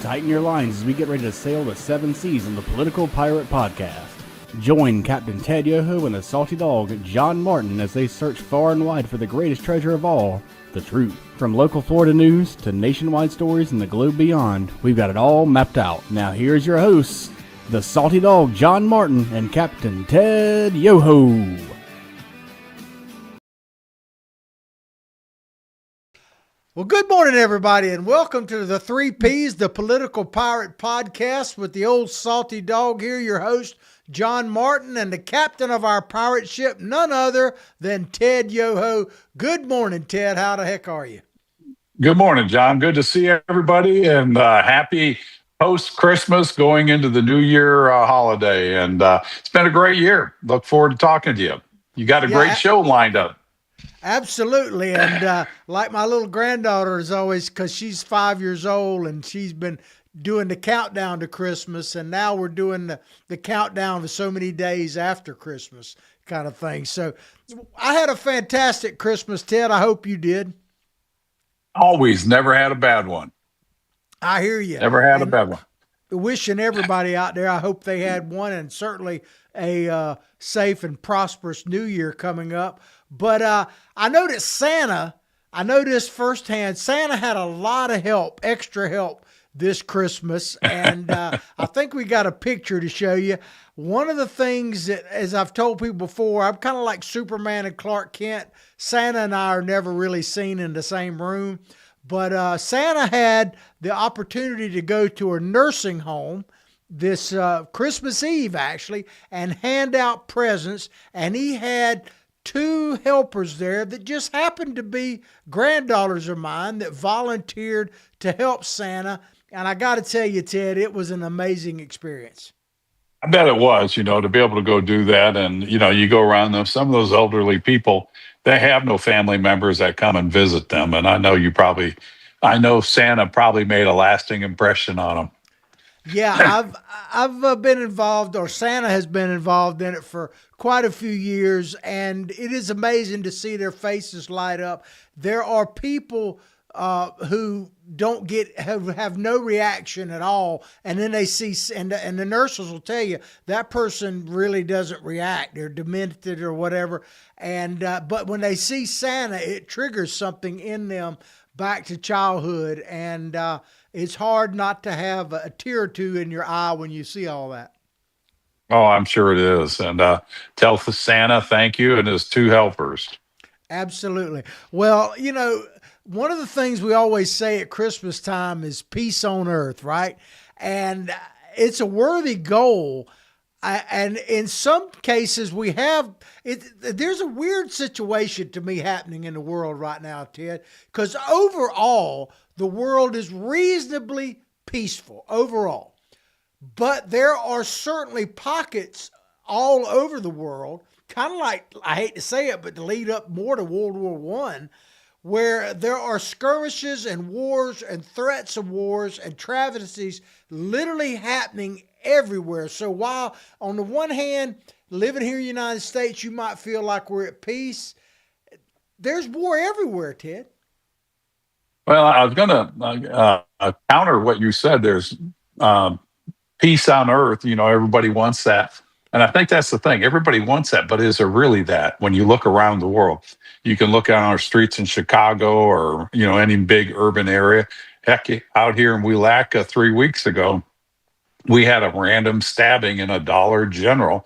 Tighten your lines as we get ready to sail the seven seas on the Political Pirate Podcast. Join Captain Ted Yoho and the salty dog, John Martin, as they search far and wide for the greatest treasure of all, the truth. From local Florida news to nationwide stories and the globe beyond, we've got it all mapped out. Now here's your hosts, the salty dog, John Martin, and Captain Ted Yoho. Well, good morning, everybody, and welcome to the 3Ps, the Political Pirate Podcast with the old salty dog here, your host, John Martin, and the captain of our pirate ship, none other than Ted Yoho. Good morning, Ted. How the heck are you? Good morning, John. Good to see everybody, and happy post-Christmas going into the New Year holiday. And it's been a great year. Look forward to talking to you. You got a great show lined up. Absolutely. And like my little granddaughter is always, because she's 5 years old and she's been doing the countdown to Christmas. And now we're doing the countdown to so many days after Christmas kind of thing. So I had a fantastic Christmas, Ted. I hope you did. Always. Never had a bad one. I hear you. Never had a bad one. Wishing everybody out there, I hope they had one, and certainly a safe and prosperous New Year coming up. But I noticed Santa, I noticed firsthand, Santa had a lot of help, extra help this Christmas. And I think we got a picture to show you. One of the things that, as I've told people before, I'm kind of like Superman and Clark Kent. Santa and I are never really seen in the same room. But Santa had the opportunity to go to a nursing home this Christmas Eve, actually, and hand out presents. And he had two helpers there that just happened to be granddaughters of mine that volunteered to help Santa. And I got to tell you, Ted, it was an amazing experience. I bet it was, to be able to go do that. And, you go around them, some of those elderly people, they have no family members that come and visit them. And I know Santa probably made a lasting impression on them. Yeah, I've been involved, or Santa has been involved in it for quite a few years, and it is amazing to see their faces light up. There are people who don't have no reaction at all, and then they see, and the nurses will tell you that person really doesn't react. They're demented or whatever, and but when they see Santa, it triggers something in them back to childhood, and it's hard not to have a tear or two in your eye when you see all that. Oh, I'm sure it is. And tell Santa thank you and his two helpers. Absolutely. Well, one of the things we always say at Christmas time is peace on earth, right? And it's a worthy goal. And in some cases we have it. There's a weird situation to me happening in the world right now, Ted, because overall the world is reasonably peaceful overall, but there are certainly pockets all over the world, kind of like, I hate to say it, but to lead up more to World War I, where there are skirmishes and wars and threats of wars and travesties literally happening everywhere. So while on the one hand, living here in the United States, you might feel like we're at peace, there's war everywhere, Ted. Well, I was going to counter what you said. There's peace on earth. Everybody wants that. And I think that's the thing. Everybody wants that. But is there really that? When you look around the world, you can look on our streets in Chicago or, any big urban area. Heck, out here in Wielaka 3 weeks ago, we had a random stabbing in a Dollar General.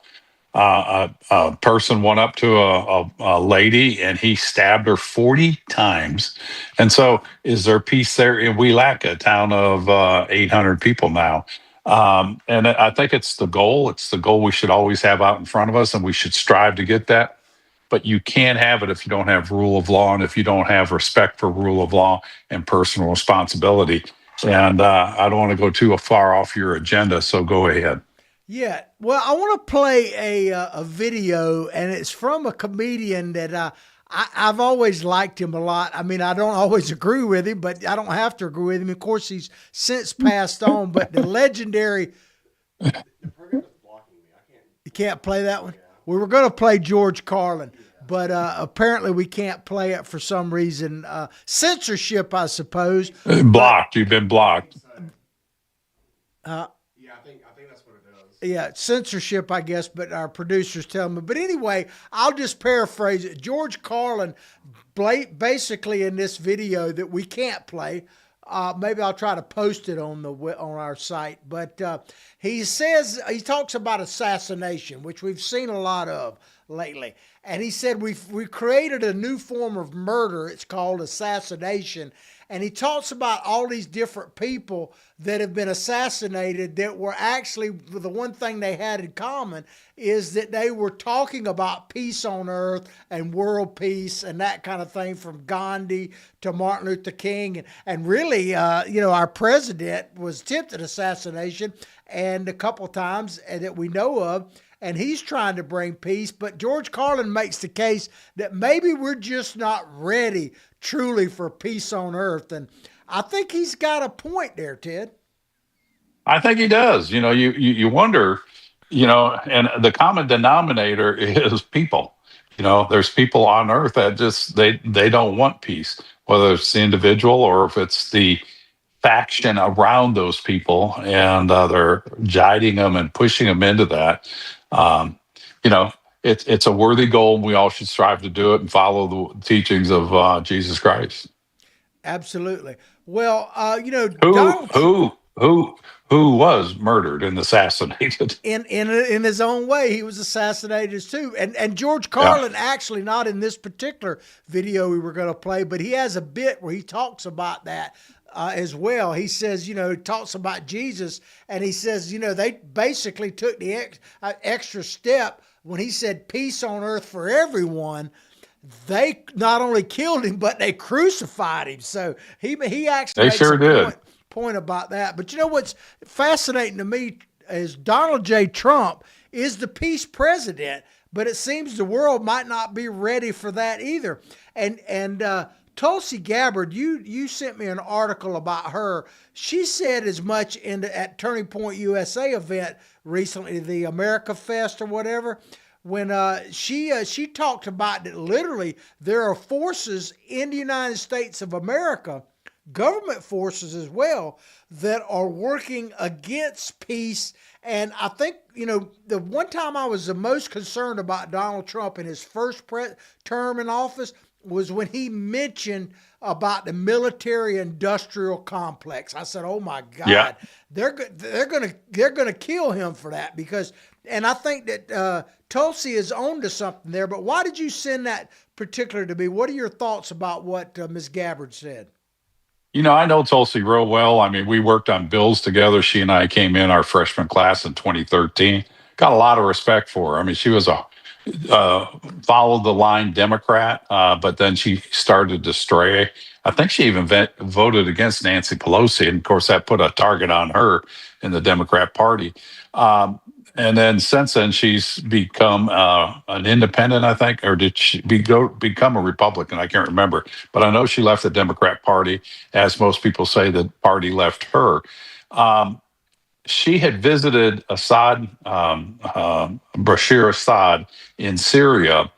A person went up to a lady and he stabbed her 40 times. And so is there peace there in Wielaka, a town of 800 people now? And I think it's the goal. It's the goal we should always have out in front of us, and we should strive to get that. But you can't have it if you don't have rule of law and if you don't have respect for rule of law and personal responsibility. And I don't want to go too far off your agenda, so go ahead. Yeah, well, I want to play a video, and it's from a comedian that I've always liked him a lot. I mean, I don't always agree with him, but I don't have to agree with him. Of course, he's since passed on, but the legendary... You can't play that one? We were going to play George Carlin, but apparently we can't play it for some reason. Censorship, I suppose. Blocked. You've been blocked. Yeah, I think that's what it does. Yeah, censorship, I guess, but our producers tell me. But anyway, I'll just paraphrase it. George Carlin, basically in this video that we can't play, maybe I'll try to post it on our site. But he talks about assassination, which we've seen a lot of lately. And he said we created a new form of murder. It's called assassination. And he talks about all these different people that have been assassinated that were actually, the one thing they had in common is that they were talking about peace on earth and world peace and that kind of thing, from Gandhi to Martin Luther King. And really, our president was attempted assassination and a couple times that we know of. And he's trying to bring peace. But George Carlin makes the case that maybe we're just not ready truly for peace on earth. And I think he's got a point there, Ted. I think he does. You wonder, and the common denominator is people. There's people on earth that just they don't want peace, whether it's the individual or if it's the faction around those people, and they're guiding them and pushing them into that. Um, it's a worthy goal, and we all should strive to do it and follow the teachings of Jesus Christ. Absolutely. Well, Who Donald who who who was murdered and assassinated? in his own way, he was assassinated too. And George Yeah, Carlin, actually not in this particular video we were going to play, but he has a bit where he talks about that as well. He says, he talks about Jesus, and he says, they basically took the extra step when he said peace on earth for everyone. They not only killed him, but they crucified him. So he actually they makes sure a did. point about that. But what's fascinating to me is Donald J. Trump is the peace president, but it seems the world might not be ready for that either. And Tulsi Gabbard, you sent me an article about her. She said as much at Turning Point USA event recently, the America Fest or whatever, when she talked about that literally there are forces in the United States of America, government forces as well, that are working against peace. And I think, the one time I was the most concerned about Donald Trump in his first term in office was when he mentioned about the military-industrial complex. I said, "Oh my Yeah. God, they're gonna kill him for that," because, and I think that Tulsi is on to something there. But why did you send that particular to me? What are your thoughts about what Ms. Gabbard said? I know Tulsi real well. I mean, we worked on bills together. She and I came in our freshman class in 2013. Got a lot of respect for her. I mean, she was a uh, followed the line Democrat, but then she started to stray. I think she even voted against Nancy Pelosi, and of course that put a target on her in the Democrat Party. And then since then, she's become an independent, I think, or did she become a Republican? I can't remember, but I know she left the Democrat Party, as most people say the party left her. Um, she had visited Bashir Assad in Syria,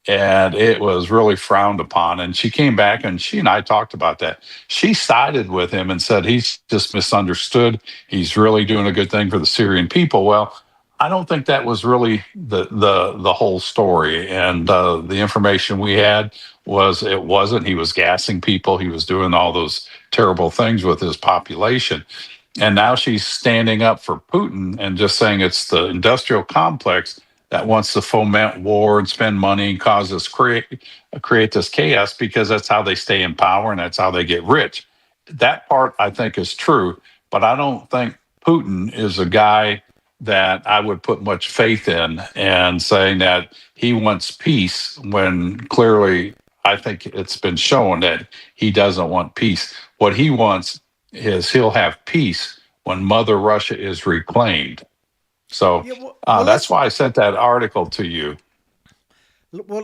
and it was really frowned upon. And she came back, and she and I talked about that. She sided with him and said he's just misunderstood. He's really doing a good thing for the Syrian people. Well, I don't think that was really the whole story. And the information we had was it wasn't. He was gassing people. He was doing all those terrible things with his population. And now she's standing up for Putin and just saying it's the industrial complex that wants to foment war and spend money and create this chaos because that's how they stay in power and that's how they get rich. That part I think is true, but I don't think Putin is a guy that I would put much faith in and saying that he wants peace when clearly I think it's been shown that he doesn't want peace. What he wants is he'll have peace when Mother Russia is reclaimed. So Yeah, well, that's why I sent that article to you.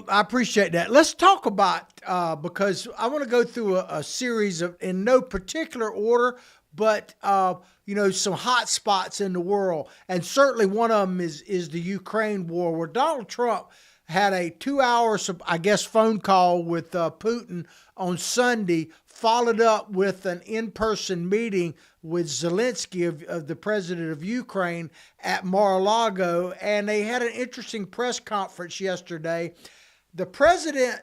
I appreciate that. Let's talk about because I want to go through a series of, in no particular order, but some hot spots in the world, and certainly one of them is the Ukraine war, where Donald Trump had a 2 hour, I guess, phone call with Putin on Sunday, followed up with an in-person meeting with Zelensky, of the president of Ukraine, at Mar-a-Lago, and they had an interesting press conference yesterday. The president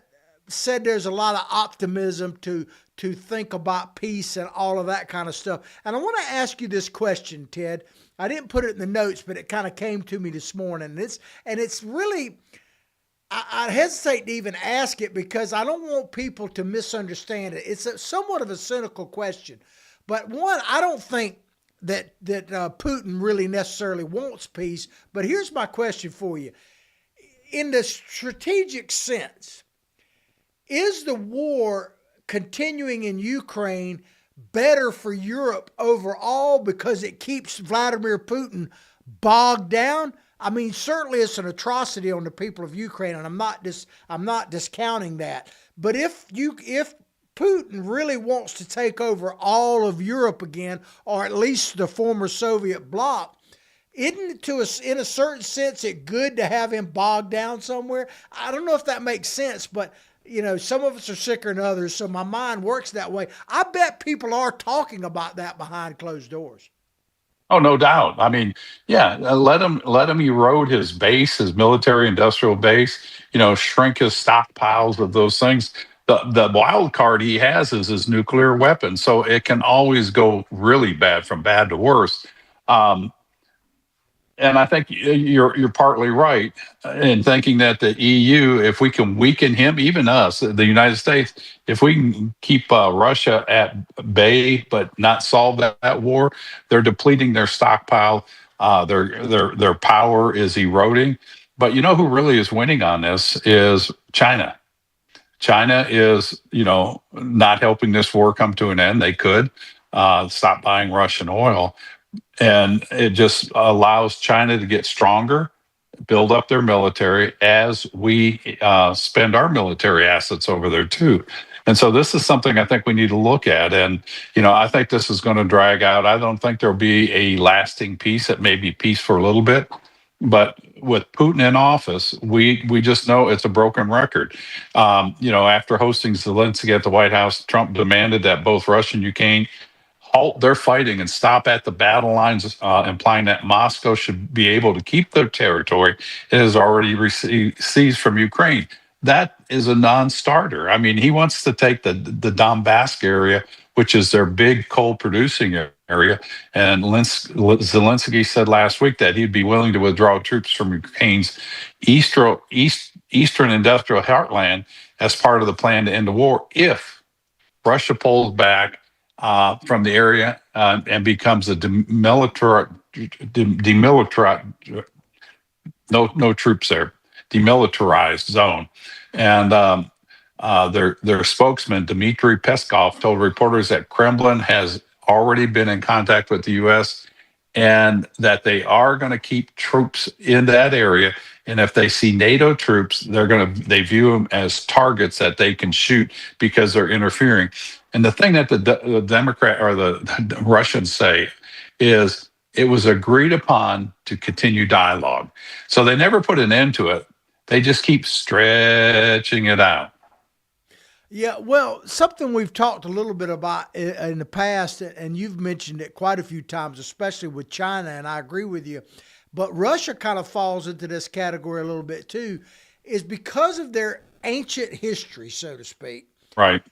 said there's a lot of optimism to think about peace and all of that kind of stuff. And I want to ask you this question, Ted. I didn't put it in the notes, but it kind of came to me this morning. And it's really, I hesitate to even ask it because I don't want people to misunderstand it. It's somewhat of a cynical question. But one, I don't think that Putin really necessarily wants peace. But here's my question for you. In the strategic sense, is the war continuing in Ukraine better for Europe overall because it keeps Vladimir Putin bogged down? I mean, certainly it's an atrocity on the people of Ukraine, and I'm not discounting that. But if Putin really wants to take over all of Europe again, or at least the former Soviet bloc, isn't it in a certain sense it good to have him bogged down somewhere? I don't know if that makes sense, but some of us are sicker than others, so my mind works that way. I bet people are talking about that behind closed doors. Oh, no doubt. I mean, yeah, let him erode his base, his military industrial base. Shrink his stockpiles of those things. The wild card he has is his nuclear weapon, so it can always go really bad, from bad to worse. Um, And I think you're partly right in thinking that the EU, if we can weaken him, even us, the United States, if we can keep Russia at bay but not solve that war, they're depleting their stockpile. Their power is eroding. But you know who really is winning on this is China. China is, not helping this war come to an end. They could stop buying Russian oil, and it just allows China to get stronger, build up their military as we spend our military assets over there too. And so this is something I think we need to look at. And, I think this is going to drag out. I don't think there'll be a lasting peace. It may be peace for a little bit, but with Putin in office, we just know it's a broken record. After hosting Zelensky at the White House, Trump demanded that both Russia and Ukraine halt their fighting and stop at the battle lines, implying that Moscow should be able to keep their territory it has already seized from Ukraine. That is a non-starter. I mean, he wants to take the Donbass area, which is their big coal producing area. And Zelensky said last week that he'd be willing to withdraw troops from Ukraine's eastern industrial heartland as part of the plan to end the war if Russia pulls back from the area and becomes a demilitarized, no troops there, demilitarized zone. And their spokesman, Dmitry Peskov, told reporters that Kremlin has already been in contact with the U.S. and that they are going to keep troops in that area. And if they see NATO troops, they view them as targets that they can shoot because they're interfering. And the thing that the Democrat or the Russians say is it was agreed upon to continue dialogue. So they never put an end to it. They just keep stretching it out. Yeah, well, something we've talked a little bit about in the past, and you've mentioned it quite a few times, especially with China, and I agree with you. But Russia kind of falls into this category a little bit too, is because of their ancient history, so to speak. Right.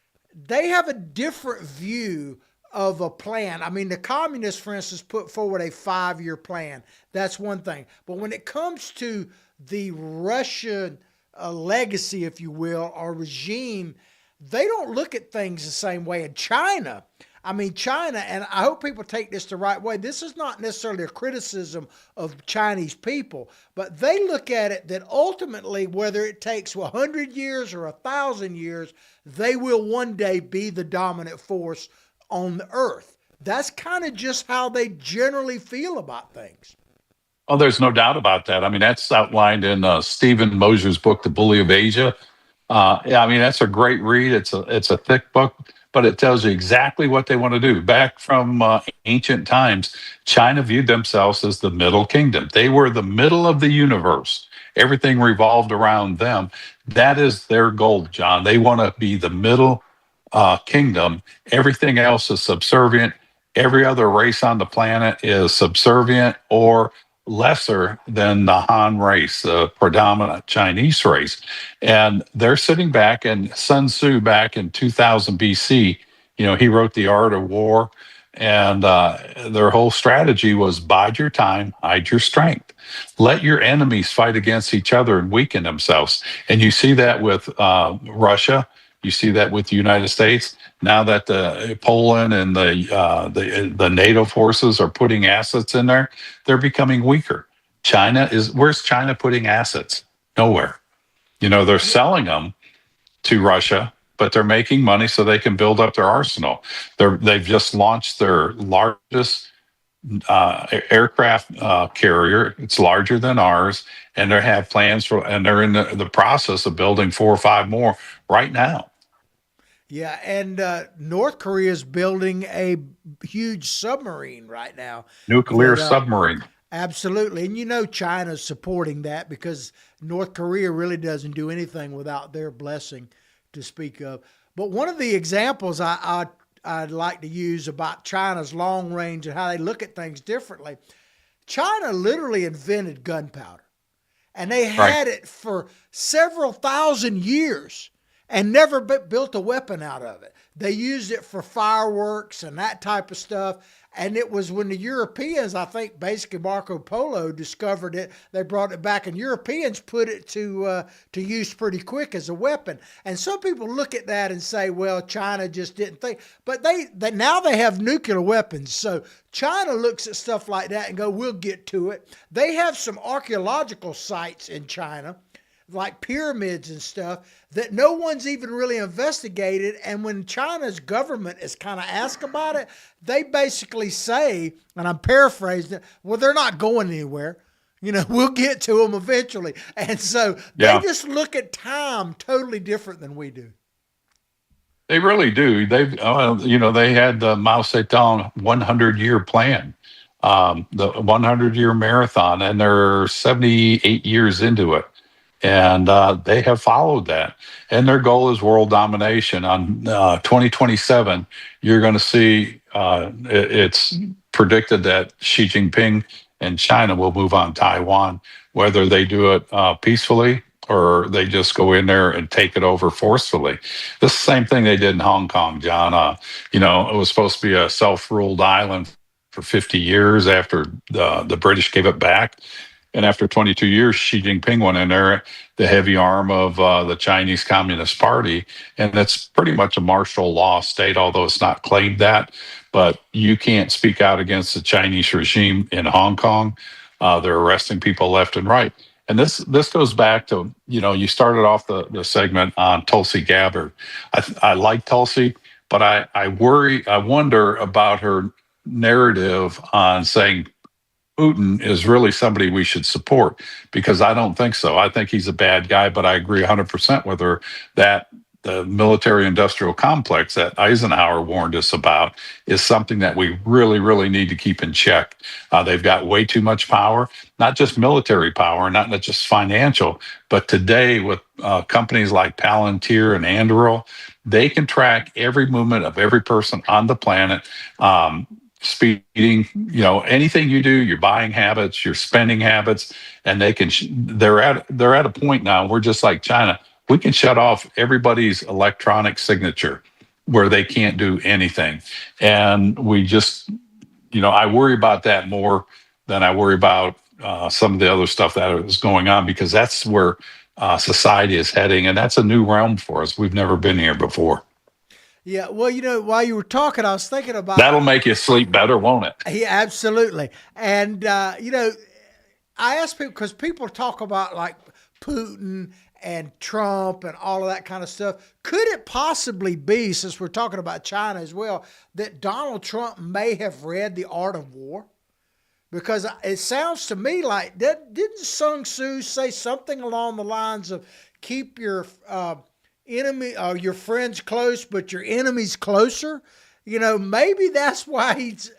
They have a different view of a plan. I mean, the communists, for instance, put forward a 5-year plan. That's one thing. But when it comes to the Russian legacy, if you will, or regime, they don't look at things the same way. In China, and I hope people take this the right way. This is not necessarily a criticism of Chinese people, but they look at it that ultimately, whether it takes 100 years or 1,000 years, they will one day be the dominant force on the earth. That's kind of just how they generally feel about things. Oh, there's no doubt about that. I mean, that's outlined in Stephen Mosier's book, The Bully of Asia. Yeah, I mean, that's a great read. It's a thick book, but it tells you exactly what they want to do. Back from ancient times, China viewed themselves as the middle kingdom. They were the middle of the universe. Everything revolved around them. That is their goal, John. They want to be the middle kingdom. Everything else is subservient. Every other race on the planet is subservient or lesser than the Han race, the predominant Chinese race. And they're sitting back, and Sun Tzu back in 2000 BC, he wrote The Art of War. And their whole strategy was bide your time, hide your strength. Let your enemies fight against each other and weaken themselves. And you see that with Russia. You see that with the United States. Now that the Poland and the NATO forces are putting assets in there, they're becoming weaker. Where's China putting assets? Nowhere. They're selling them to Russia, but they're making money so they can build up their arsenal. They've just launched their largest aircraft carrier. It's larger than ours, and they have plans and they're in the process of building 4 or 5 more right now. Yeah, and North Korea is building a huge submarine right now. Nuclear That submarine. Absolutely, and China's supporting that because North Korea really doesn't do anything without their blessing to speak of. But one of the examples I'd like to use about China's long range and how they look at things differently. China literally invented gunpowder, and they Right. had it for several thousand years and never built a weapon out of it. They used it for fireworks and that type of stuff. And it was when the Europeans, I think basically Marco Polo discovered it, they brought it back, and Europeans put it to use pretty quick as a weapon. And some people look at that and say, well, China just didn't think. But they now they have nuclear weapons. So China looks at stuff like that and go, we'll get to it. They have some archaeological sites in China, like pyramids and stuff, that no one's even really investigated. And when China's government is kind of asked about it, they basically say, and I'm paraphrasing it, well, they're not going anywhere. We'll get to them eventually. And so they just look at time totally different than we do. They really do. They had the Mao Zedong 100-year plan, the 100-year marathon, and they're 78 years into it. And they have followed that. And their goal is world domination. On 2027, you're going to see it's predicted that Xi Jinping and China will move on Taiwan, whether they do it peacefully or they just go in there and take it over forcefully. The same thing they did in Hong Kong, John. It was supposed to be a self-ruled island for 50 years after the British gave it back. And after 22 years, Xi Jinping went in there, the heavy arm of the Chinese Communist Party. And it's pretty much a martial law state, although it's not claimed that. But you can't speak out against the Chinese regime in Hong Kong. They're arresting people left and right. And this goes back to, you started off the segment on Tulsi Gabbard. I like Tulsi, but I wonder about her narrative on saying Putin is really somebody we should support, because I don't think so. I think he's a bad guy, but I agree 100% with her that the military industrial complex that Eisenhower warned us about is something that we really, really need to keep in check. They've got way too much power, not just military power, not just financial, but today with companies like Palantir and Anduril, they can track every movement of every person on the planet. Speeding, anything you do, your buying habits, your spending habits, and they're at a point now. We're just like China. We can shut off everybody's electronic signature where they can't do anything. And we just, I worry about that more than I worry about some of the other stuff that is going on, because that's where society is heading. And that's a new realm for us. We've never been here before. Yeah, well, while you were talking, I was thinking about that'll make you sleep better, won't it? Yeah, absolutely. And I ask people, because people talk about like Putin and Trump and all of that kind of stuff. Could it possibly be, since we're talking about China as well, that Donald Trump may have read The Art of War? Because it sounds to me like didn't Sun Tzu say something along the lines of keep your enemy or your friends close, but your enemies closer? Maybe that's why he's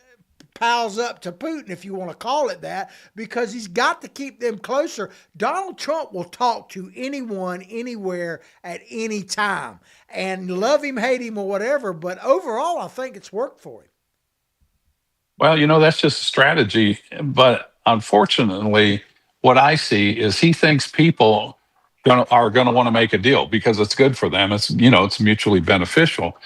piles up to Putin, if you want to call it that, because he's got to keep them closer. Donald Trump will talk to anyone, anywhere, at any time, and love him, hate him, or whatever. But overall, I think it's worked for him. Well, that's just a strategy. But unfortunately, what I see is he thinks people are going to want to make a deal because it's good for them. It's mutually beneficial.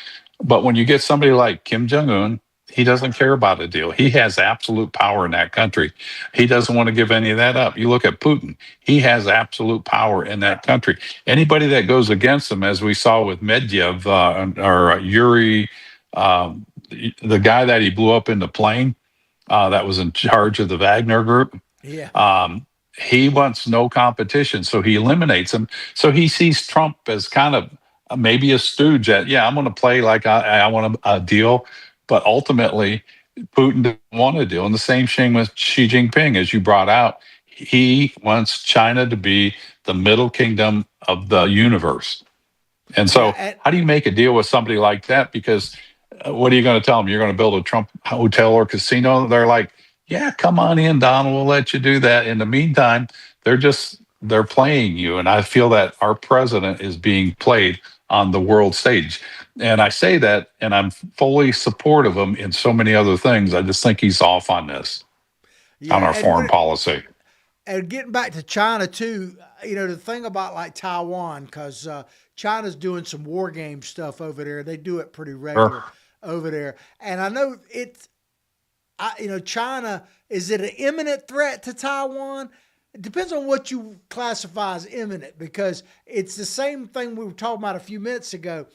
But when you get somebody like Kim Jong Un, he doesn't care about a deal. He has absolute power in that country. He doesn't want to give any of that up. You look at Putin, he has absolute power in that country. Anybody that goes against him, as we saw with Medvedev or Yuri, the guy that he blew up in the plane, that was in charge of the Wagner group. Yeah. Um, he wants no competition, so he eliminates him. So he sees Trump as kind of maybe a stooge. I'm going to play like I want a deal, but ultimately Putin didn't want a deal. And the same thing with Xi Jinping, as you brought out. He wants China to be the middle kingdom of the universe. And Yeah. so, how do you make a deal with somebody like that? Because what are you going to tell them? You're going to build a Trump hotel or casino? They're like, yeah, come on in, Donald. We'll let you do that. In the meantime, they're playing you. And I feel that our president is being played on the world stage. And I say that, and I'm fully supportive of him in so many other things. I just think he's off on this, on Yeah. our foreign policy. And getting back to China too, the thing about like Taiwan, because China's doing some war game stuff over there. They do it pretty Sure. regular over there, and I know China, is it an imminent threat to Taiwan? It depends on what you classify as imminent, because it's the same thing we were talking about a few minutes ago.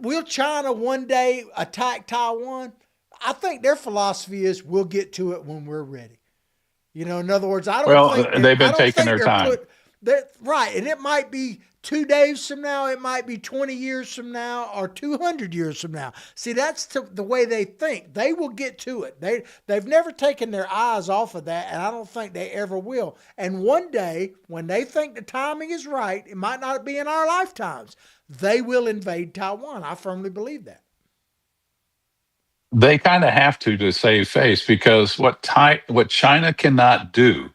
Will China one day attack Taiwan? I think their philosophy is we'll get to it when we're ready. In other words, Well, they've been taking their they're time. right, and it might be 2 days from now, it might be 20 years from now, or 200 years from now. See, that's the way they think. They will get to it. They've never taken their eyes off of that, and I don't think they ever will. And one day, when they think the timing is right, it might not be in our lifetimes. They will invade Taiwan. I firmly believe that. They kind of have to save face, because what China cannot do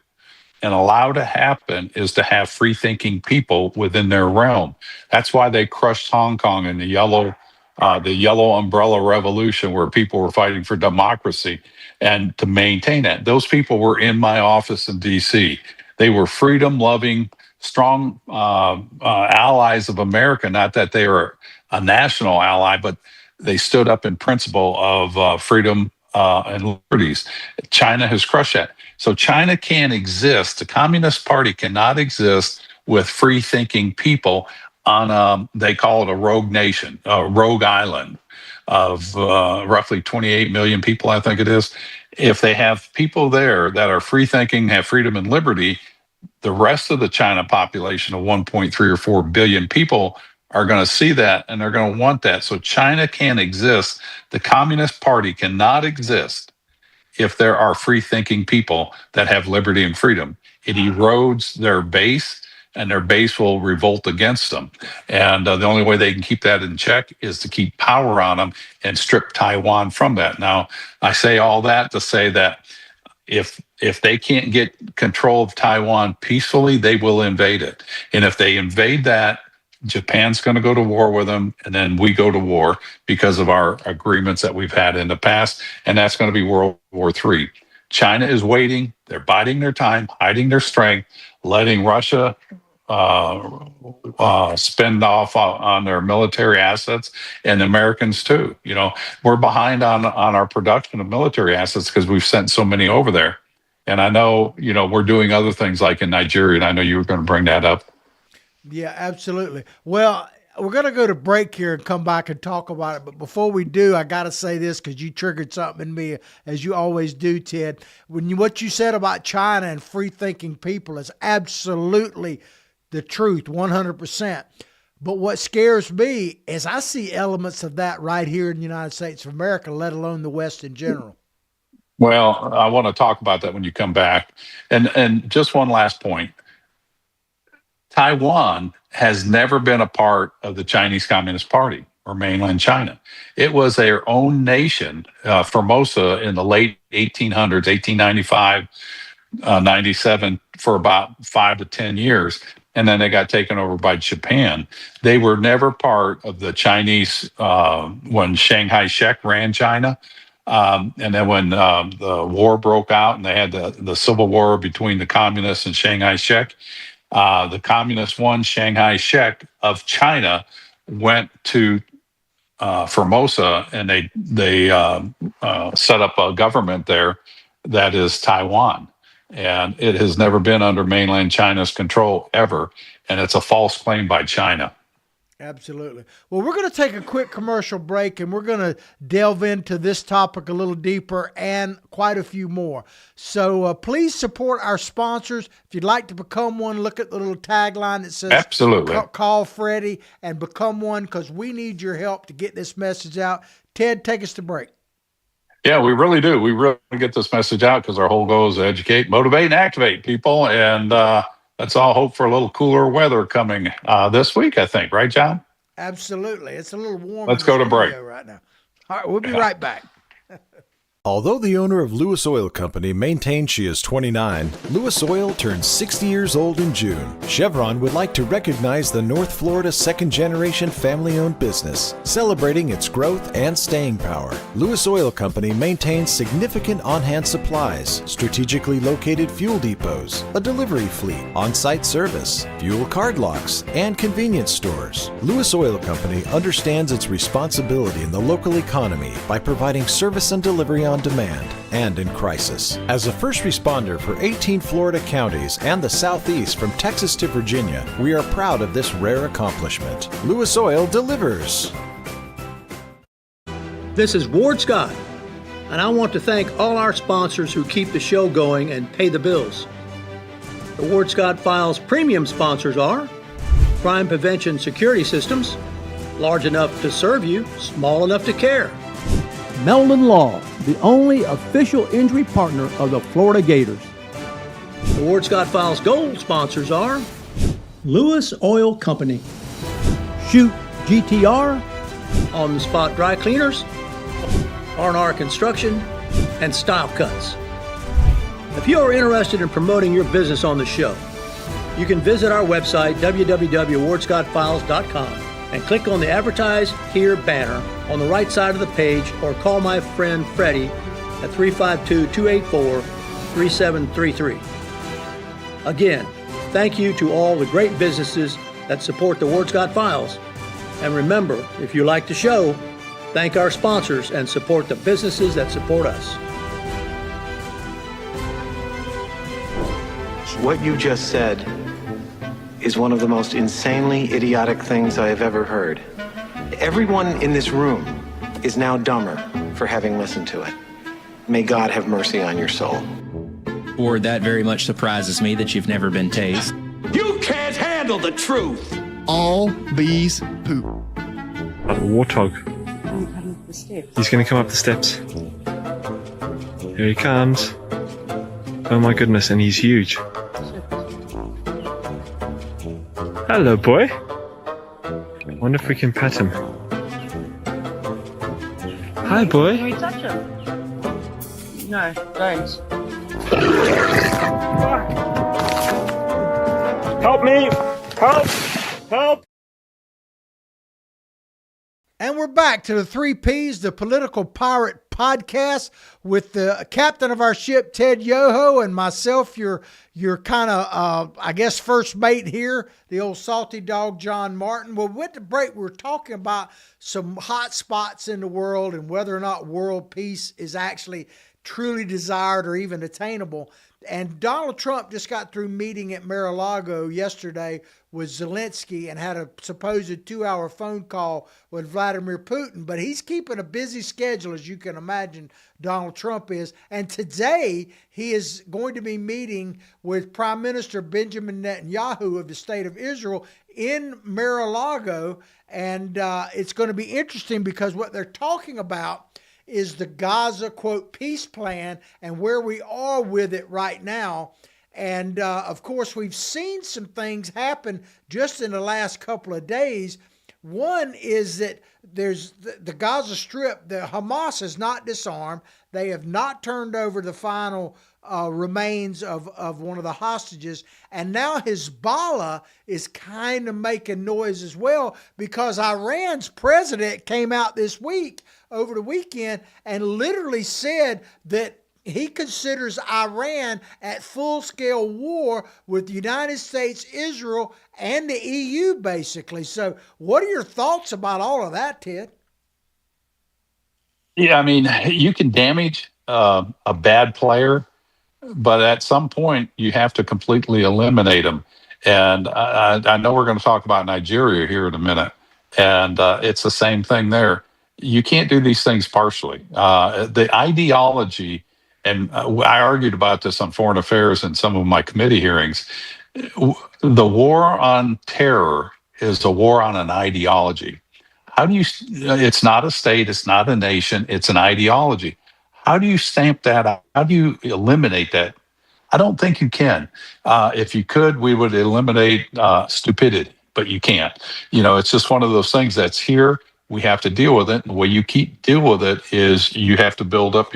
and allow to happen is to have free thinking people within their realm. That's why they crushed Hong Kong in the yellow umbrella revolution, where people were fighting for democracy and to maintain it. Those people were in my office in D.C. They were freedom loving, strong allies of America. Not that they were a national ally, but they stood up in principle of freedom and liberties. China has crushed that. So China can't exist. The Communist Party cannot exist with free thinking people on they call it a rogue nation, a rogue island of roughly 28 million people, I think it is. If they have people there that are free thinking, have freedom and liberty, the rest of the China population of 1.3 or 4 billion people are going to see that, and they're going to want that. So China can't exist. The Communist Party cannot exist if there are free thinking people that have liberty and freedom. It erodes their base, and their base will revolt against them. And the only way they can keep that in check is to keep power on them and strip Taiwan from that. Now, I say all that to say that if they can't get control of Taiwan peacefully, they will invade it. And if they invade that, Japan's going to go to war with them, and then we go to war because of our agreements that we've had in the past, and that's going to be World War III. China is waiting; they're biding their time, hiding their strength, letting Russia spend off on their military assets, and Americans too. We're behind on our production of military assets because we've sent so many over there. And I know, we're doing other things like in Nigeria, and I know you were going to bring that up. Yeah, absolutely. Well, we're going to go to break here and come back and talk about it. But before we do, I got to say this, because you triggered something in me, as you always do, Ted. What you said about China and free thinking people is absolutely the truth, 100%. But what scares me is I see elements of that right here in the United States of America, let alone the West in general. Well, I want to talk about that when you come back. And just one last point. Taiwan has never been a part of the Chinese Communist Party or mainland China. It was their own nation, Formosa, in the late 1800s, 1895, 97, for about 5 to 10 years. And then they got taken over by Japan. They were never part of the Chinese when Chiang Kai shek ran China. And then when the war broke out and they had the civil war between the communists and Shanghai Shek, the communists won. Shanghai Shek of China went to Formosa, and they set up a government there that is Taiwan, and it has never been under mainland China's control ever, and it's a false claim by China. Absolutely. Well, we're going to take a quick commercial break, and we're going to delve into this topic a little deeper and quite a few more. So please support our sponsors. If you'd like to become one, look at the little tagline that says, absolutely, call Freddie and become one, because we need your help to get this message out. Ted, take us to break. Yeah, we really do. We really get this message out because our whole goal is to educate, motivate, and activate people. And let's all hope for a little cooler weather coming this week, I think. Right, John? Absolutely. It's a little warm. Let's go to break right now. All right, we'll be right back. Although the owner of Lewis Oil Company maintains she is 29, Lewis Oil turns 60 years old in June. Chevron would like to recognize the North Florida second-generation family-owned business, celebrating its growth and staying power. Lewis Oil Company maintains significant on-hand supplies, strategically located fuel depots, a delivery fleet, on-site service, fuel card locks, and convenience stores. Lewis Oil Company understands its responsibility in the local economy by providing service and delivery on demand and in crisis. As a first responder for 18 Florida counties and the Southeast from Texas to Virginia, we are proud of this rare accomplishment. Lewis Oil delivers. This is Ward Scott, and I want to thank all our sponsors who keep the show going and pay the bills. The Ward Scott Files premium sponsors are Crime Prevention Security Systems, large enough to serve you, small enough to care. Meldon Law, the only official injury partner of the Florida Gators. The Ward Scott Files Gold sponsors are Lewis Oil Company, Shoot GTR, On the Spot Dry Cleaners, R&R Construction, and Style Cuts. If you are interested in promoting your business on the show, you can visit our website, www.wardscottfiles.com, and click on the Advertise Here banner on the right side of the page, or call my friend Freddie at 352-284-3733. Again, thank you to all the great businesses that support the Ward Scott Files. And remember, if you like the show, thank our sponsors and support the businesses that support us. What you just said is one of the most insanely idiotic things I have ever heard. Everyone in this room is now dumber for having listened to it. May God have mercy on your soul. Ward, that very much surprises me that you've never been tased. You can't handle the truth! All bees poop. A warthog. He's going to come up the steps. Here he comes. Oh my goodness, and he's huge. Hello, boy. Wonder if we can pet him. Hi, boy. Can we touch him? No, don't. Help me! Help! Help! And we're back to the 3 Ps, the Political Pirate Podcast, with the captain of our ship, Ted Yoho, and myself, your kind of, I guess, first mate here, the old salty dog, John Martin. Well, we went to break. We were talking about some hot spots in the world and whether or not world peace is actually truly desired or even attainable. And Donald Trump just got through meeting at Mar-a-Lago yesterday with Zelensky and had a supposed 2-hour phone call with Vladimir Putin. But he's keeping a busy schedule, as you can imagine Donald Trump is. And today he is going to be meeting with Prime Minister Benjamin Netanyahu of the state of Israel in Mar-a-Lago. And it's going to be interesting because what they're talking about is the Gaza, quote, peace plan and where we are with it right now. And, of course, we've seen some things happen just in the last couple of days. One is that there's the Gaza Strip, the Hamas is not disarmed. They have not turned over the final remains of one of the hostages. And now Hezbollah is kind of making noise as well, because Iran's president came out this week, over the weekend, and literally said that he considers Iran at full-scale war with the United States, Israel, and the EU, basically. So what are your thoughts about all of that, Ted? Yeah, I mean, you can damage a bad player, but at some point you have to completely eliminate them. And I know we're going to talk about Nigeria here in a minute, and it's the same thing there. You can't do these things partially. The ideology, and I argued about this on foreign affairs in some of my committee hearings. The war on terror is a war on an ideology. How do you? It's not a state. It's not a nation. It's an ideology. How do you stamp that out? How do you eliminate that? I don't think you can. If you could, we would eliminate stupidity, but you can't. It's just one of those things that's here. We have to deal with it. And the way you deal with it is you have to build up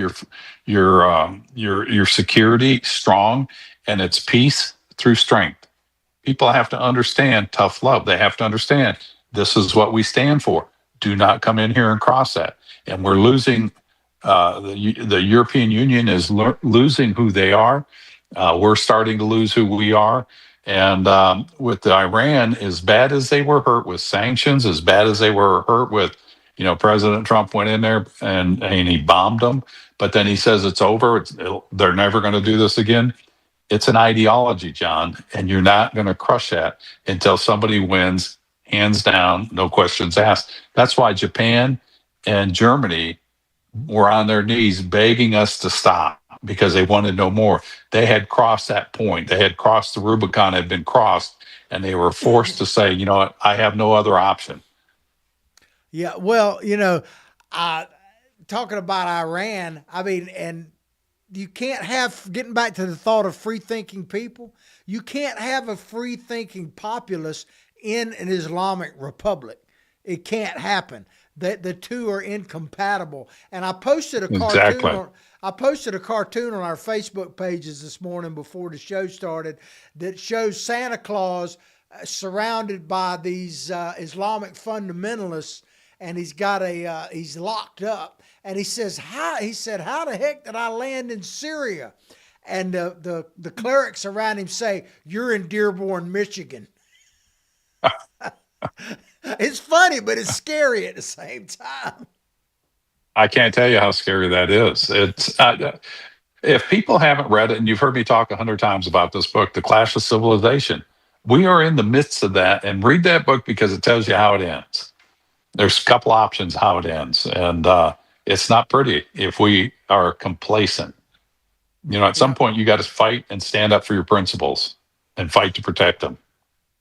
your security strong, and it's peace through strength. People have to understand tough love. They have to understand this is what we stand for. Do not come in here and cross that. And we're losing. The European Union is losing who they are. We're starting to lose who we are. And with Iran, as bad as they were hurt with sanctions, as bad as they were hurt with, President Trump went in there and he bombed them. But then he says it's over. They're never going to do this again. It's an ideology, John, and you're not going to crush that until somebody wins, hands down, no questions asked. That's why Japan and Germany were on their knees begging us to stop, because they wanted no more. They had crossed that point. They had crossed the Rubicon, had been crossed, and they were forced to say, you know what, I have no other option. Yeah, well, talking about Iran, I mean, and you can't have, getting back to the thought of free-thinking people, you can't have a free-thinking populace in an Islamic republic. It can't happen. The two are incompatible. And I posted a cartoon. I posted a cartoon on our Facebook pages this morning before the show started that shows Santa Claus surrounded by these Islamic fundamentalists, and he's locked up. And he says, how the heck did I land in Syria? And the clerics around him say, you're in Dearborn, Michigan. It's funny, but it's scary at the same time. I can't tell you how scary that is. It's if people haven't read it, and you've heard me talk 100 times about this book, The Clash of Civilization, we are in the midst of that. And read that book because it tells you how it ends. There's a couple options how it ends, and it's not pretty if we are complacent. At some point, you got to fight and stand up for your principles and fight to protect them.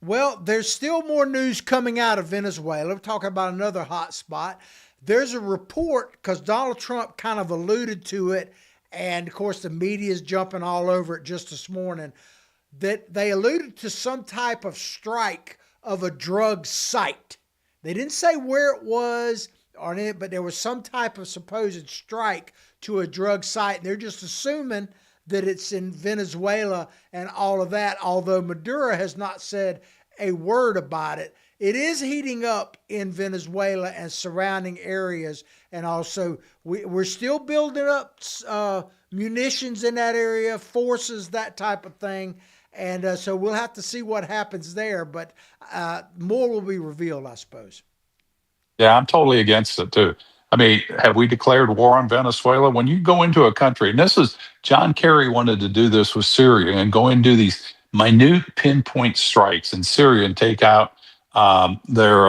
Well, there's still more news coming out of Venezuela. We're talking about another hot spot. There's a report, because Donald Trump kind of alluded to it, and of course the media is jumping all over it just this morning, that they alluded to some type of strike of a drug site. They didn't say where it was or anything, but there was some type of supposed strike to a drug site, and they're just assuming that it's in Venezuela and all of that, although Maduro has not said a word about it. It is heating up in Venezuela and surrounding areas, and also we're still building up munitions in that area, forces, that type of thing, and so we'll have to see what happens there, but more will be revealed, I suppose. Yeah, I'm totally against it too. I mean, have we declared war on Venezuela? When you go into a country, and this is, John Kerry wanted to do this with Syria and go and do these minute pinpoint strikes in Syria and take out their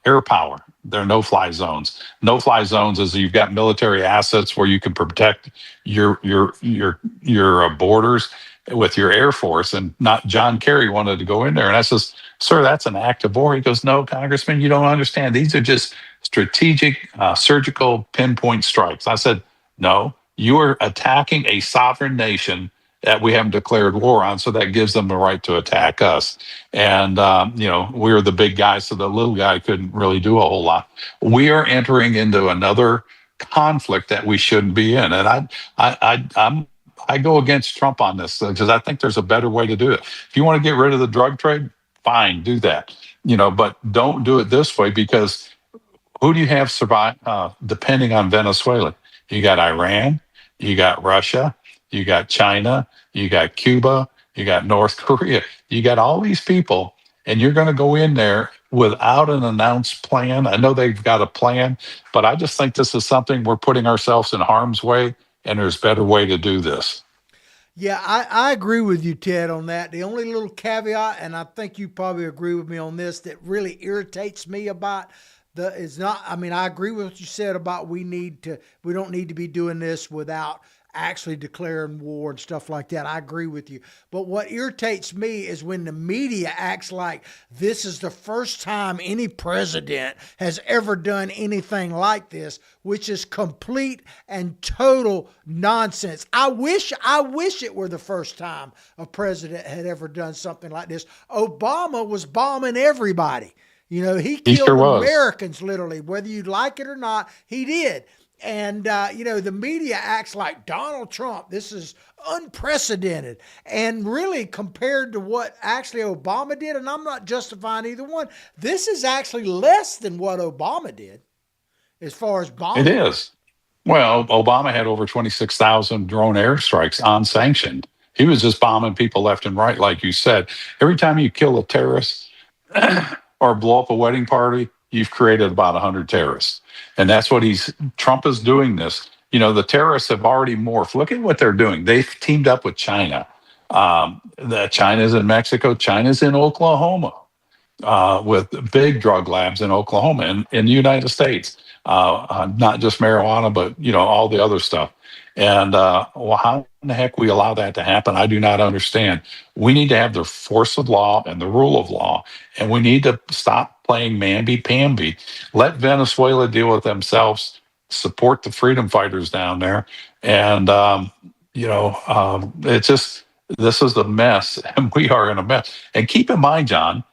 air power, their no-fly zones. No-fly zones is you've got military assets where you can protect your borders with your Air Force. And not John Kerry wanted to go in there. And I says, sir, that's an act of war. He goes, no, Congressman, you don't understand. These are just strategic, surgical pinpoint strikes. I said, no, you are attacking a sovereign nation that we haven't declared war on, so that gives them the right to attack us. And, we were the big guy, so the little guy couldn't really do a whole lot. We are entering into another conflict that we shouldn't be in. And I go against Trump on this because I think there's a better way to do it. If you want to get rid of the drug trade, fine, do that. But don't do it this way, because who do you have survive depending on Venezuela? You got Iran, you got Russia, you got China, you got Cuba, you got North Korea. You got all these people, and you're going to go in there without an announced plan. I know they've got a plan, but I just think this is something we're putting ourselves in harm's way, and there's a better way to do this. Yeah, I agree with you, Ted, on that. The only little caveat, and I think you probably agree with me on this, that really irritates me about is not, I mean, I agree with what you said about we don't need to be doing this without actually declaring war and stuff like that. I agree with you. But what irritates me is when the media acts like this is the first time any president has ever done anything like this, which is complete and total nonsense. I wish it were the first time a president had ever done something like this. Obama was bombing everybody. He killed sure was. Americans, literally, whether you like it or not, he did. And, the media acts like Donald Trump, this is unprecedented. And really, compared to what actually Obama did, and I'm not justifying either one, this is actually less than what Obama did as far as bombing. It is. Well, Obama had over 26,000 drone airstrikes unsanctioned. He was just bombing people left and right, like you said. Every time you kill a terrorist or blow up a wedding party, you've created about 100 terrorists. And that's what Trump is doing this. The terrorists have already morphed. Look at what they're doing. They've teamed up with China. China's in Mexico. China's in Oklahoma. With big drug labs in Oklahoma and in the United States, not just marijuana, but all the other stuff. And well, how in the heck we allow that to happen? I do not understand. We need to have the force of law and the rule of law, and we need to stop playing mamby-pamby. Let Venezuela deal with themselves. Support the freedom fighters down there, and it's just this is the mess, and we are in a mess. And keep in mind, John,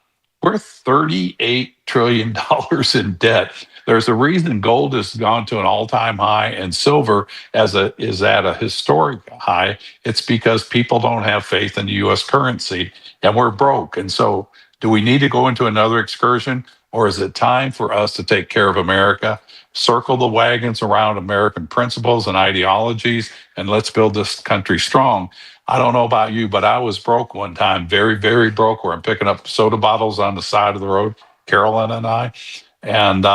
we're $38 trillion in debt. There's a reason gold has gone to an all-time high and silver is at a historic high. It's because people don't have faith in the U.S. currency, and we're broke. And so do we need to go into another excursion, or is it time for us to take care of America, circle the wagons around American principles and ideologies, and let's build this country strong? I don't know about you, but I was broke one time, very, very broke, where I'm picking up soda bottles on the side of the road, Carolyn and I. And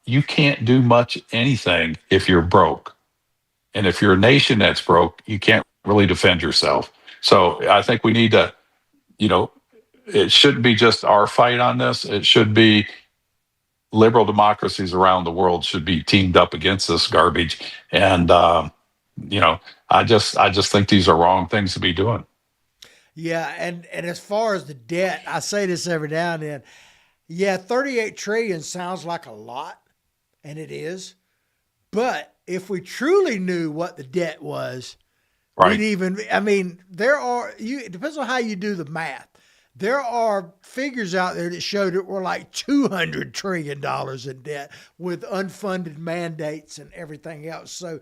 you can't do much anything if you're broke. And if you're a nation that's broke, you can't really defend yourself. So I think we need to, it shouldn't be just our fight on this. It should be liberal democracies around the world should be teamed up against this garbage. And, I just think these are wrong things to be doing. Yeah, and as far as the debt, I say this every now and then. Yeah, 38 trillion sounds like a lot, and it is. But if we truly knew what the debt was, right. it depends on how you do the math. There are figures out there that show that we're like $200 trillion in debt with unfunded mandates and everything else. So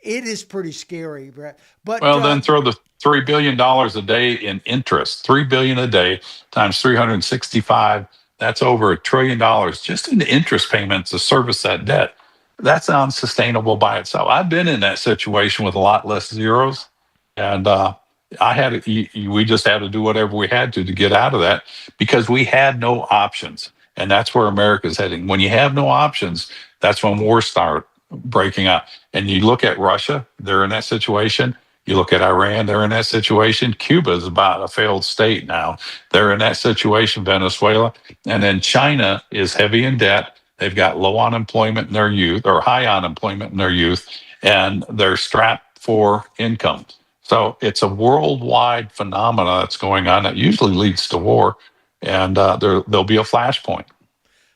it is pretty scary, Brett. But then throw the $3 billion a day in interest. $3 billion a day times 365. That's over $1 trillion just in the interest payments to service that debt. That's unsustainable by itself. I've been in that situation with a lot less zeros, and we just had to do whatever we had to get out of that because we had no options, and that's where America's heading. When you have no options, that's when wars start breaking out. And you look at Russia, they're in that situation. You look at Iran, they're in that situation. Cuba is about a failed state now. They're in that situation, Venezuela. And then China is heavy in debt. They've got low unemployment in their youth, or high unemployment in their youth, and they're strapped for income. So it's a worldwide phenomena that's going on that usually leads to war, and there'll be a flashpoint.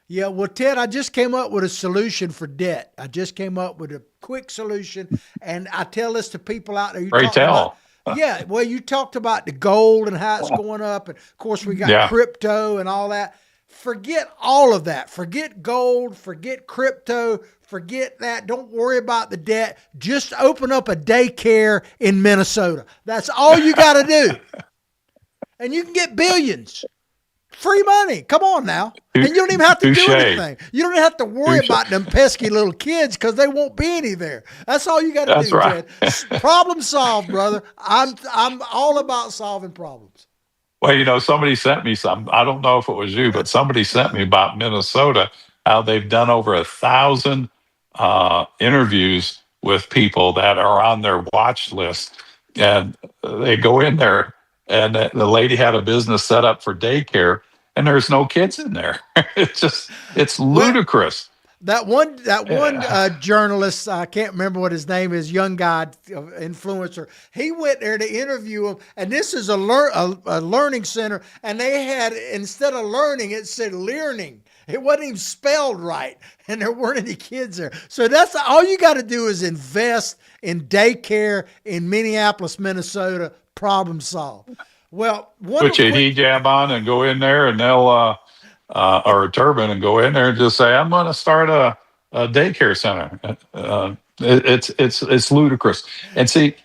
Yeah, well, Ted, I just came up with a solution for debt. I just came up with a quick solution, and I tell this to people out there. Yeah, well, you talked about the gold and how it's going up, and of course we got crypto and all that. forget all of that. Forget gold, forget crypto, forget that. Don't worry about the debt. Just open up a daycare in Minnesota. That's all you got to do. And you can get billions. Free money. Come on now. And you don't even have to do anything. You don't have to worry about them pesky little kids because they won't be any there. That's all you got to do, right. Ted. Problem solved, brother. I'm all about solving problems. Well, somebody sent me some. I don't know if it was you, but somebody sent me about Minnesota, how they've done over 1,000 interviews with people that are on their watch list. And they go in there, and the lady had a business set up for daycare, and there's no kids in there. It's ludicrous. That one journalist, I can't remember what his name is, young guy, influencer. He went there to interview him, and this is a learning center, and they had, instead of learning, it said learning. It wasn't even spelled right, and there weren't any kids there. So that's all you got to do is invest in daycare in Minneapolis, Minnesota. Problem solved. Well, put your hijab on and go in there, and they'll. Or a turban and go in there and just say, I'm going to start a daycare center. It's ludicrous. And see,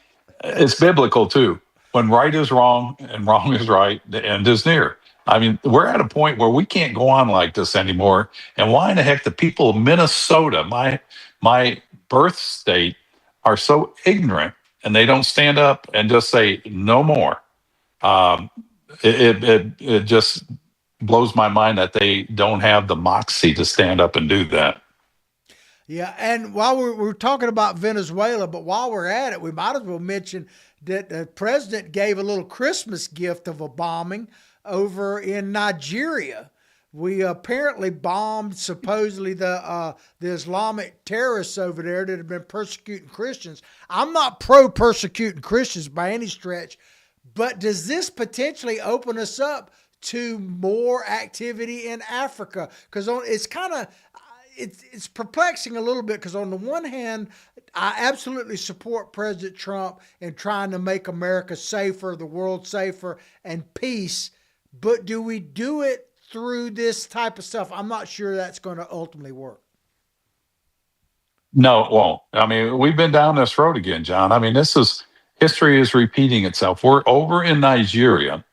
it's biblical too. When right is wrong and wrong is right, the end is near. I mean, we're at a point where we can't go on like this anymore. And why in the heck the people of Minnesota, my birth state, are so ignorant and they don't stand up and just say no more? It just blows my mind that they don't have the moxie to stand up and do that. Yeah, and while we're talking about Venezuela, but while we're at it, we might as well mention that the president gave a little Christmas gift of a bombing over in Nigeria. We apparently bombed supposedly the Islamic terrorists over there that have been persecuting Christians. I'm not pro-persecuting Christians by any stretch, but does this potentially open us up to more activity in Africa? Because it's kind of, it's perplexing a little bit, because on the one hand, I absolutely support President Trump in trying to make America safer, the world safer, and peace. But do we do it through this type of stuff? I'm not sure that's going to ultimately work. No, it won't. I mean, we've been down this road again, John. I mean, history is repeating itself. We're over in Nigeria.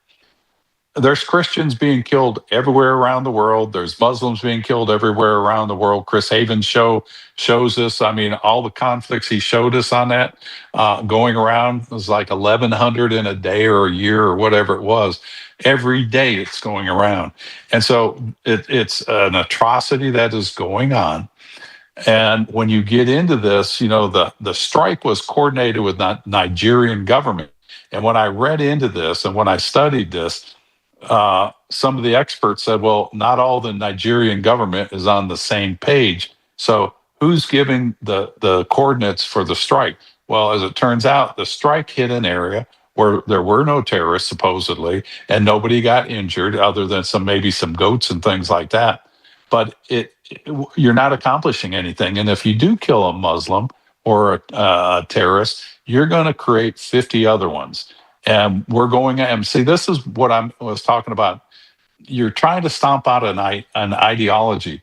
There's Christians being killed everywhere around the world. There's Muslims being killed everywhere around the world. Chris Haven's shows us. I mean, all the conflicts he showed us on that going around. It was like 1,100 in a day or a year or whatever it was. Every day it's going around. And so it's an atrocity that is going on. And when you get into this, the strike was coordinated with the Nigerian government. And when I read into this and when I studied this, some of the experts said, well, not all the Nigerian government is on the same page. So who's giving the coordinates for the strike? Well, as it turns out, the strike hit an area where there were no terrorists, supposedly, and nobody got injured other than maybe some goats and things like that. But you're not accomplishing anything. And if you do kill a Muslim or a terrorist, you're going to create 50 other ones. And we're going, and see, this is what I was talking about. You're trying to stomp out an ideology.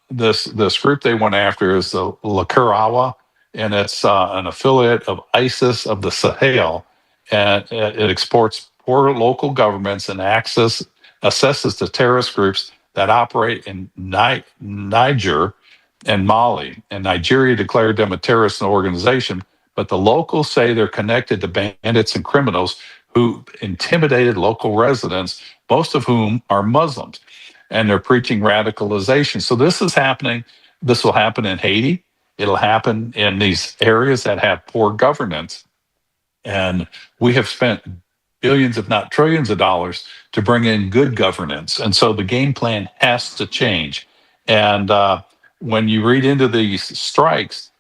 This group they went after is the Lakurawa, and it's an affiliate of ISIS of the Sahel. And it exports poor local governments and assesses the terrorist groups that operate in Niger and Mali. And Nigeria declared them a terrorist organization. But the locals say they're connected to bandits and criminals who intimidated local residents, most of whom are Muslims, and they're preaching radicalization. So this is happening. This will happen in Haiti. It'll happen in these areas that have poor governance. And we have spent billions, if not trillions of dollars to bring in good governance. And so the game plan has to change. And when you read into these strikes,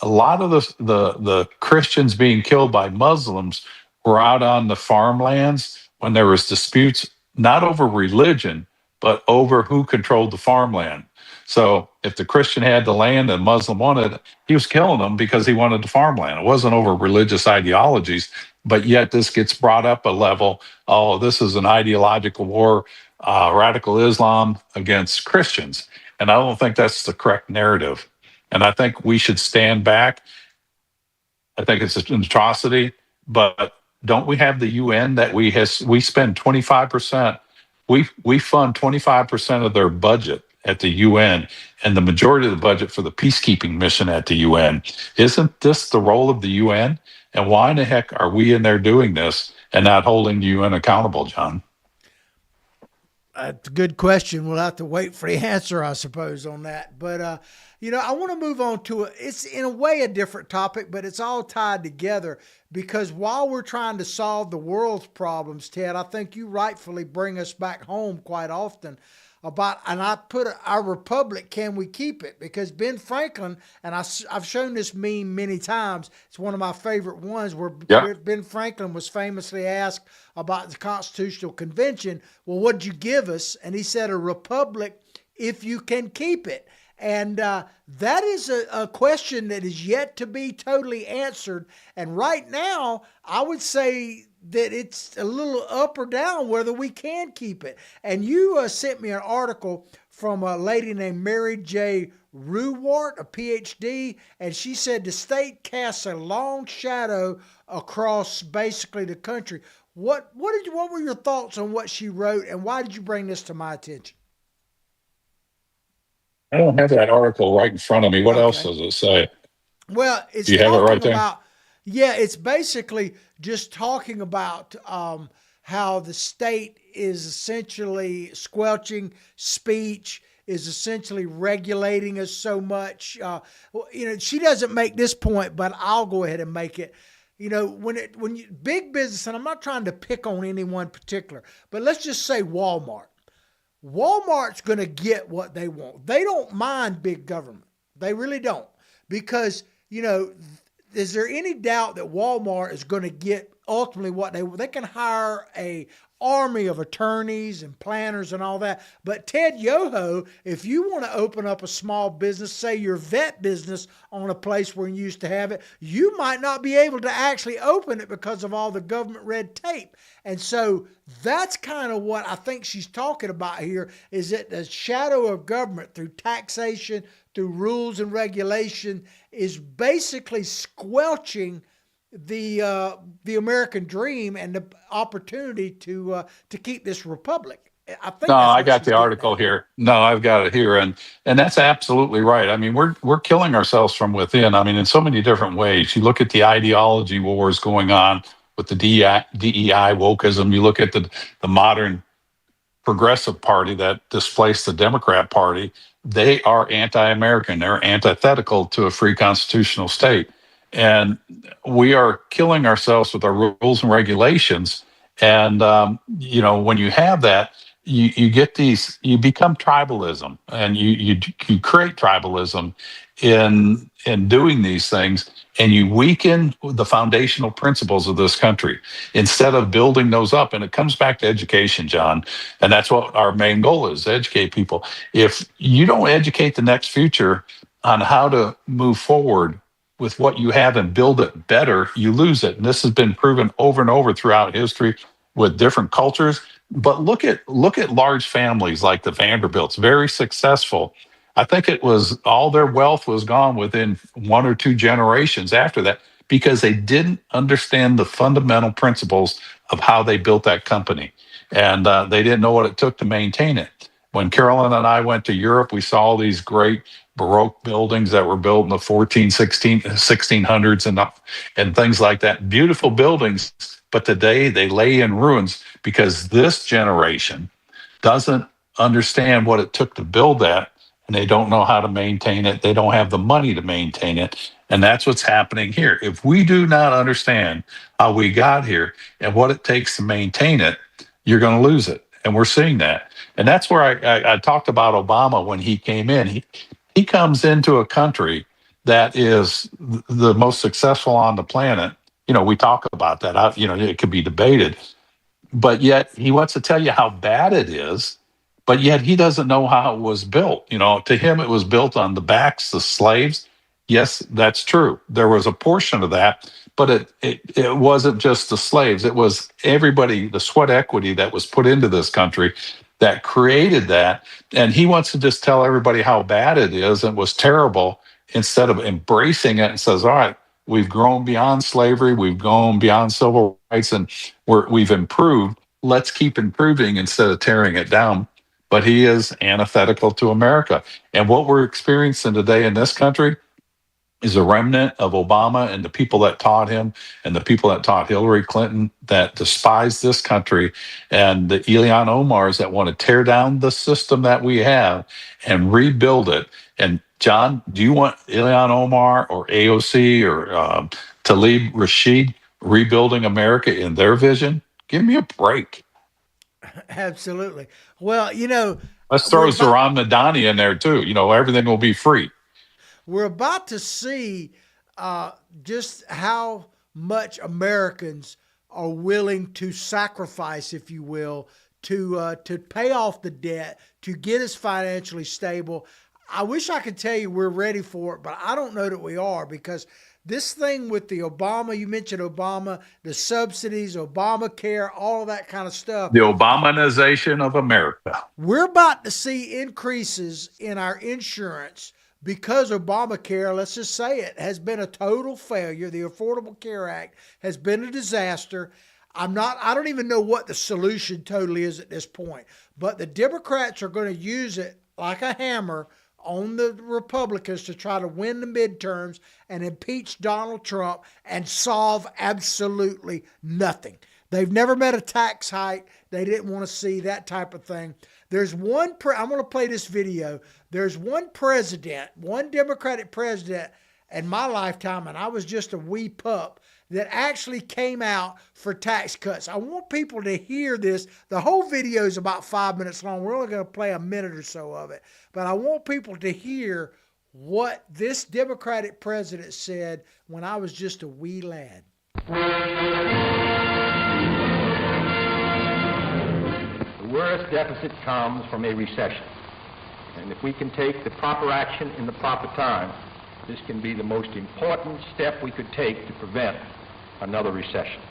a lot of the Christians being killed by Muslims were out on the farmlands when there was disputes, not over religion, but over who controlled the farmland. So if the Christian had the land and Muslim wanted it, he was killing them because he wanted the farmland. It wasn't over religious ideologies, but yet this gets brought up a level. Oh, this is an ideological war. radical Islam against Christians. And I don't think that's the correct narrative. And I think we should stand back. I think it's an atrocity, but don't we have the UN that we spend 25%? We fund 25% of their budget at the UN, and the majority of the budget for the peacekeeping mission at the UN. Isn't this the role of the UN? And why in the heck are we in there doing this and not holding the UN accountable, John? That's a good question. We'll have to wait for the answer, I suppose, on that. But, I want to move on to it's in a way a different topic, but it's all tied together because while we're trying to solve the world's problems, Ted, I think you rightfully bring us back home quite often and I put our republic, can we keep it? Because Ben Franklin, and I've shown this meme many times, it's one of my favorite ones where Ben Franklin was famously asked about the Constitutional Convention, well, what'd you give us? And he said, a republic if you can keep it. And that is a question that is yet to be totally answered. And right now, I would say that it's a little up or down whether we can keep it. And you sent me an article from a lady named Mary J. Ruwart, a PhD, and she said the state casts a long shadow across basically the country. What were your thoughts on what she wrote, and why did you bring this to my attention? I don't have that article right in front of me. What else does it say? Well, it's Do you have it right there? It's basically just talking about how the state is essentially squelching speech, is essentially regulating us so much. She doesn't make this point, but I'll go ahead and make it. When you big business, and I'm not trying to pick on anyone particular, but let's just say Walmart. Walmart's going to get what they want. They don't mind big government. They really don't. Because, is there any doubt that Walmart is going to get ultimately what they can hire a army of attorneys and planners and all that. But Ted Yoho, if you want to open up a small business, say your vet business on a place where you used to have it, you might not be able to actually open it because of all the government red tape. And so that's kind of what I think she's talking about here, is that the shadow of government through taxation, through rules and regulation is basically squelching the American dream and the opportunity to keep this republic. I got the article here. No, I've got it here, and that's absolutely right. I mean, we're killing ourselves from within. I mean, in so many different ways. You look at the ideology wars going on with the DEI wokeism. You look at the modern progressive party that displaced the Democrat Party. They are anti-American. They're antithetical to a free constitutional state. And we are killing ourselves with our rules and regulations. And, when you have that, you get these, you become tribalism, and you create tribalism in doing these things, and you weaken the foundational principles of this country instead of building those up. And it comes back to education, John. And that's what our main goal is, educate people. If you don't educate the next future on how to move forward with what you have and build it better, you lose it. And this has been proven over and over throughout history with different cultures. But look at large families like the Vanderbilts, very successful. I think it was all their wealth was gone within 1 or 2 generations after that, because they didn't understand the fundamental principles of how they built that company. And they didn't know what it took to maintain it. When Carolyn and I went to Europe, we saw these great Baroque buildings that were built in the 1600s and things like that. Beautiful buildings, but today they lay in ruins because this generation doesn't understand what it took to build that, and they don't know how to maintain it. They don't have the money to maintain it. And that's what's happening here. If we do not understand how we got here and what it takes to maintain it, you're going to lose it. And we're seeing that. And that's where I talked about Obama when he came in. He comes into a country that is the most successful on the planet. We talk about that. It could be debated. But yet he wants to tell you how bad it is, but yet he doesn't know how it was built. To him, it was built on the backs of slaves. Yes, that's true. There was a portion of that, but it wasn't just the slaves. It was everybody, the sweat equity that was put into this country. that created that. And he wants to just tell everybody how bad it is and was terrible instead of embracing it and says, all right, we've grown beyond slavery, we've gone beyond civil rights, and we've improved. Let's keep improving instead of tearing it down. But he is antithetical to America. And what we're experiencing today in this country is a remnant of Obama and the people that taught him and the people that taught Hillary Clinton that despise this country, and the Ilhan Omars that want to tear down the system that we have and rebuild it. And John, do you want Ilhan Omar or AOC or Talib Rashid rebuilding America in their vision? Give me a break. Absolutely. Well, you know, Let's throw Zohran Madani in there too. You know, everything will be free. We're about to see just how much Americans are willing to sacrifice, if you will, to pay off the debt, to get us financially stable. I wish I could tell you we're ready for it, but I don't know that we are, because this thing with the Obama, you mentioned Obama, the subsidies, Obamacare, all of that kind of stuff. The Obamanization of America. We're about to see increases in our insurance because Obamacare, let's just say it, has been a total failure. The Affordable Care Act has been a disaster. I don't even know what the solution totally is at this point, but the Democrats are going to use it like a hammer on the Republicans to try to win the midterms and impeach Donald Trump and solve absolutely nothing. They've never met a tax hike. They didn't want to see that type of thing. There's one, I'm going to play this video. There's one president, one Democratic president in my lifetime, and I was just a wee pup, that actually came out for tax cuts. I want people to hear this. The whole video is about 5 minutes long. We're only going to play a minute or so of it. But I want people to hear what this Democratic president said when I was just a wee lad. The worst deficit comes from a recession. And if we can take the proper action in the proper time, this can be the most important step we could take to prevent another recession.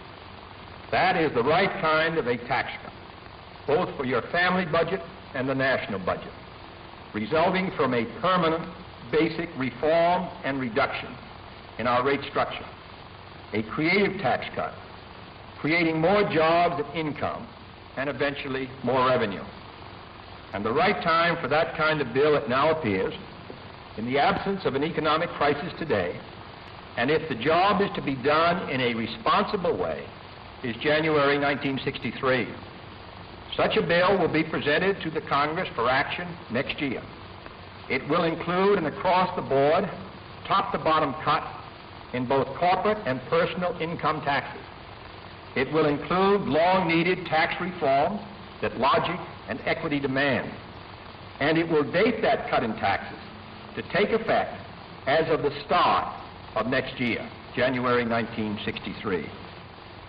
That is the right kind of a tax cut, both for your family budget and the national budget, resulting from a permanent basic reform and reduction in our rate structure, a creative tax cut, creating more jobs and income, and eventually more revenue. And the right time for that kind of bill, it now appears, in the absence of an economic crisis today, and if the job is to be done in a responsible way, is January 1963. Such a bill will be presented to the Congress for action next year. It will include an across-the-board, top-to-bottom cut in both corporate and personal income taxes. It will include long-needed tax reform that logic and equity demand. And it will date that cut in taxes to take effect as of the start of next year, January 1963.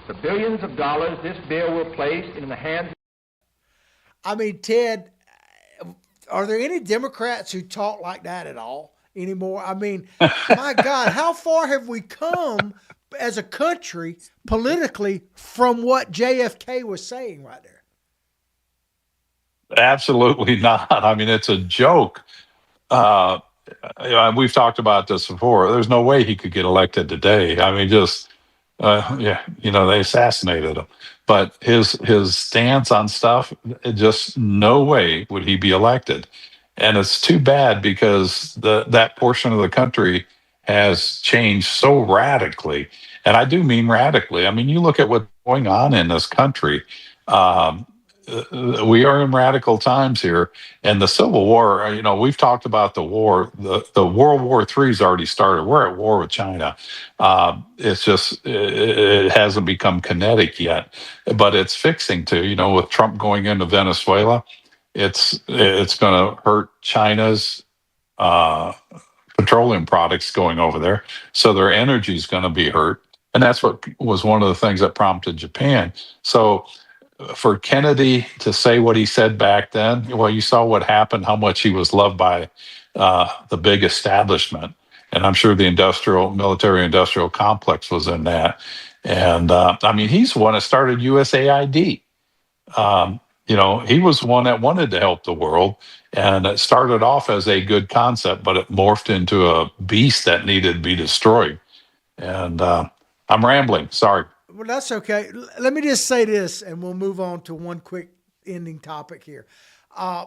The billions of dollars this bill will place in the hands... I mean, Ted, are there any Democrats who talk like that at all anymore? I mean, my God, how far have we come as a country politically from what JFK was saying right there? Absolutely not. I mean, it's a joke. We've talked about this before. There's no way he could get elected today. I mean, they assassinated him. But his stance on stuff, just no way would he be elected. And it's too bad because that portion of the country has changed so radically. And I do mean radically. I mean, you look at what's going on in this country. We are in radical times here, and the Civil War. We've talked about the war. The World War III's already started. We're at war with China. It's just it hasn't become kinetic yet, but it's fixing to. With Trump going into Venezuela, it's going to hurt China's petroleum products going over there, so their energy is going to be hurt, and that's what was one of the things that prompted Japan. So for Kennedy to say what he said back then, well, you saw what happened, how much he was loved by the big establishment. And I'm sure the military-industrial complex was in that. And I mean, he's the one that started USAID. he was one that wanted to help the world. And it started off as a good concept, but it morphed into a beast that needed to be destroyed. And I'm rambling. Sorry. Well, that's okay. Let me just say this, and we'll move on to one quick ending topic here. I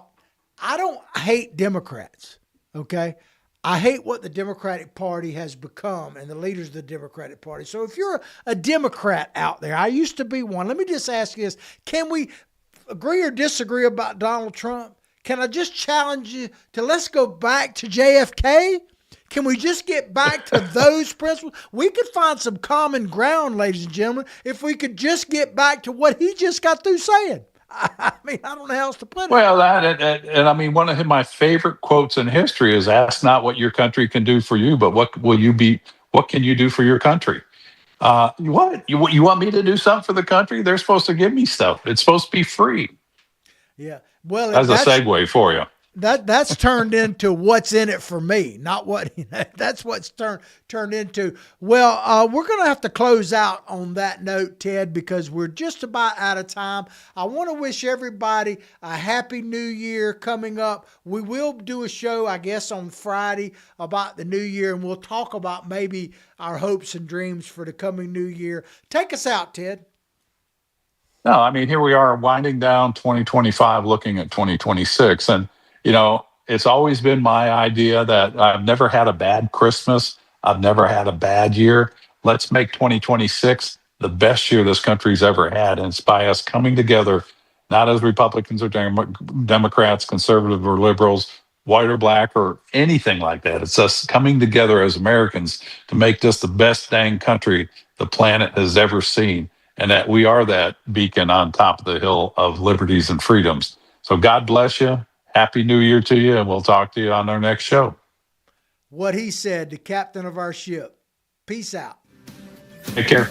don't hate Democrats, okay? I hate what the Democratic Party has become and the leaders of the Democratic Party. So if you're a Democrat out there, I used to be one. Let me just ask you this. Can we agree or disagree about Donald Trump? Can I just challenge you to let's go back to JFK? Can we just get back to those principles? We could find some common ground, ladies and gentlemen, if we could just get back to what he just got through saying. I mean, I don't know how else to put it. Well, and I mean, one of my favorite quotes in history is "Ask not what your country can do for you, but what can you do for your country?" What you want me to do something for the country? They're supposed to give me stuff. It's supposed to be free. Yeah. Well, that's a segue for you. That's turned into what's in it for me, not what that's what's turned into. Well, we're going to have to close out on that note, Ted, because we're just about out of time. I want to wish everybody a happy new year coming up. We will do a show, I guess, on Friday about the new year, and we'll talk about maybe our hopes and dreams for the coming new year. Take us out, Ted. No, I mean, here we are winding down 2025, looking at 2026. And, it's always been my idea that I've never had a bad Christmas. I've never had a bad year. Let's make 2026 the best year this country's ever had. And it's by us coming together, not as Republicans or Democrats, conservative or liberals, white or black or anything like that. It's us coming together as Americans to make this the best dang country the planet has ever seen. And that we are that beacon on top of the hill of liberties and freedoms. So God bless you. Happy New Year to you, and we'll talk to you on our next show. What he said, the captain of our ship. Peace out. Take care.